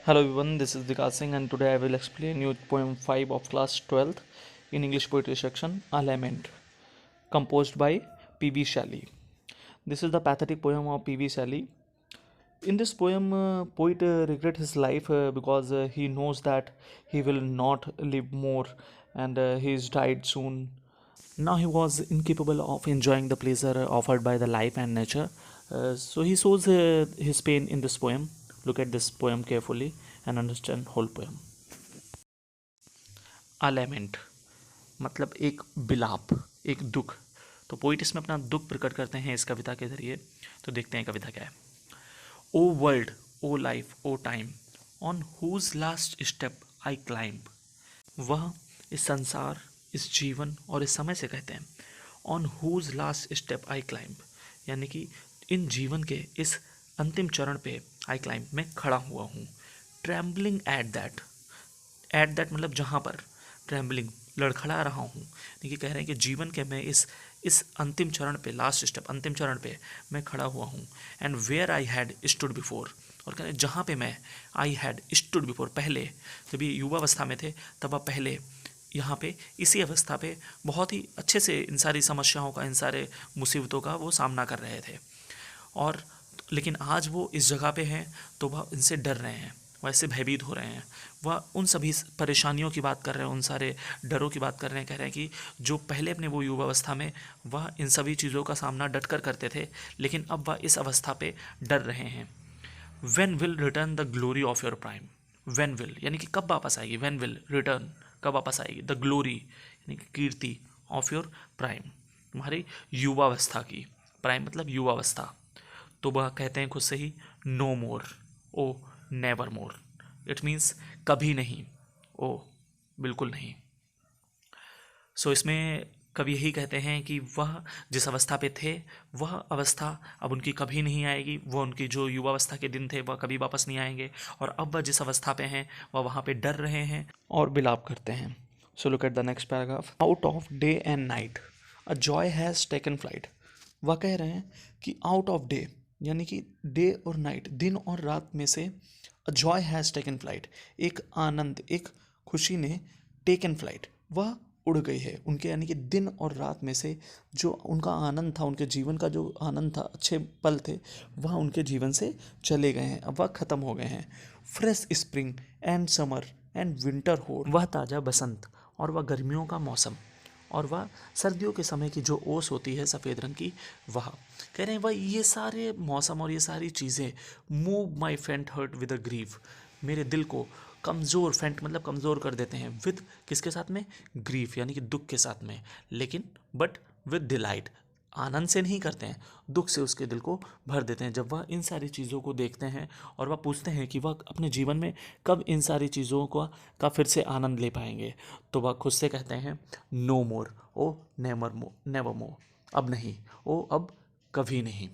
Hello everyone, this is Vikas Singh and today I will explain you poem 5 of class 12th in English poetry section, A Lament, composed by P.B. Shelley. This is the pathetic poem of P.B. Shelley. In this poem, poet regrets his life because he knows that he will not live more and he is died soon. Now he was incapable of enjoying the pleasure offered by the life and nature. So he shows his pain in this poem. Look at this poem carefully and understand whole poem. A lament मतलब एक बिलाप, एक दुख. तो poet इसमें अपना दुख प्रकट करते हैं इस कविता के जरिए. तो देखते हैं कविता क्या है. O world, O life, O time, on whose last step I climb. वह इस संसार, इस जीवन और इस समय से कहते हैं. On whose last step I climb, यानी कि इन जीवन के इस अंतिम चरण पे आई क्लाइंब, मैं खड़ा हुआ हूँ. ट्रैम्बलिंग एट दैट मतलब जहाँ पर, ट्रैम्बलिंग लड़खड़ा रहा हूँ. देखिए कह रहे हैं कि जीवन के मैं इस अंतिम चरण पे, लास्ट स्टेप, अंतिम चरण पे मैं खड़ा हुआ हूँ. And where I had stood before, और कह रहे हैं जहाँ पे मैं, आई हैड स्टूड बिफोर, पहले जब ये युवावस्था में थे तब आप पहले यहाँ पे इसी अवस्था पे बहुत ही अच्छे से इन सारी समस्याओं का, इन सारे मुसीबतों का वो सामना कर रहे थे. और लेकिन आज वो इस जगह पे हैं तो वह इनसे डर रहे हैं, वह इससे भयभीत हो रहे हैं. वह उन सभी परेशानियों की बात कर रहे हैं, उन सारे डरों की बात कर रहे हैं. कह रहे हैं कि जो पहले अपने वो युवावस्था में वह इन सभी चीज़ों का सामना डट कर करते थे, लेकिन अब वह इस अवस्था पे डर रहे हैं. When will return the glory of your prime. When will यानी कि कब वापस आएगी. व्हेन विल रिटर्न, कब वापस आएगी. द ग्लोरी यानी कि कीर्ति, ऑफ योर प्राइम, तुम्हारी युवावस्था की. प्राइम मतलब युवावस्था. तो वह कहते हैं खुद से ही, no more, O never more. It means कभी नहीं, ओ बिल्कुल नहीं. सो इसमें कवि यही कहते हैं कि वह जिस अवस्था पे थे वह अवस्था अब उनकी कभी नहीं आएगी. वह उनकी जो युवावस्था के दिन थे वह कभी वापस नहीं आएंगे. और अब वह जिस अवस्था पे हैं वह वहाँ पे डर रहे हैं और बिलाप करते हैं. So look at the next paragraph. Out of day and night a joy has taken flight. वह कह रहे हैं कि आउट ऑफ डे यानी कि डे और नाइट, दिन और रात में से, a joy has taken flight, एक आनंद, एक खुशी ने टेकन फ्लाइट, वह उड़ गई है उनके, यानी कि दिन और रात में से जो उनका आनंद था, उनके जीवन का जो आनंद था, अच्छे पल थे, वह उनके जीवन से चले गए हैं, अब वह ख़त्म हो गए हैं. Fresh spring and summer and winter हो, वह ताज़ा बसंत और वह गर्मियों का मौसम और वह सर्दियों के समय की जो ओस होती है सफ़ेद रंग की, वह कह रहे हैं वह ये सारे मौसम और ये सारी चीज़ें मूव माई फेंट हर्ट विद अ ग्रीव, मेरे दिल को कमज़ोर, फेंट मतलब कमज़ोर कर देते हैं. विद किसके साथ में, ग्रीफ यानी कि दुख के साथ में. लेकिन बट विद डिलाइट, आनंद से नहीं करते हैं, दुख से उसके दिल को भर देते हैं जब वह इन सारी चीज़ों को देखते हैं. और वह पूछते हैं कि वह अपने जीवन में कब इन सारी चीज़ों का फिर से आनंद ले पाएंगे. तो वह खुद से कहते हैं, नो मोर, ओ नेवर मोर, अब नहीं, ओ अब कभी नहीं.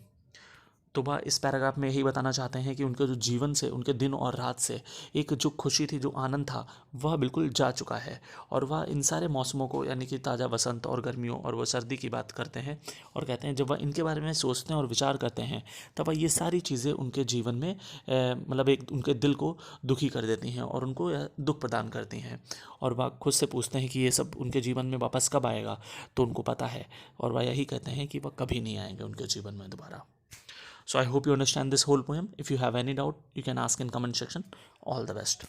तो वह इस पैराग्राफ में यही बताना चाहते हैं कि उनके जो जीवन से, उनके दिन और रात से एक जो खुशी थी, जो आनंद था, वह बिल्कुल जा चुका है. और वह इन सारे मौसमों को, यानी कि ताज़ा बसंत और गर्मियों और वह सर्दी की बात करते हैं. और कहते हैं जब वह इनके बारे में सोचते हैं और विचार करते हैं तब वह ये सारी चीज़ें उनके जीवन में मतलब एक उनके दिल को दुखी कर देती हैं और उनको दुख प्रदान करती हैं. और वह खुद से पूछते हैं कि ये सब उनके जीवन में वापस कब आएगा. तो उनको पता है और वह यही कहते हैं कि वह कभी नहीं आएंगे उनके जीवन में दोबारा. So I hope you understand this whole poem. If you have any doubt, you can ask in comment section. All the best.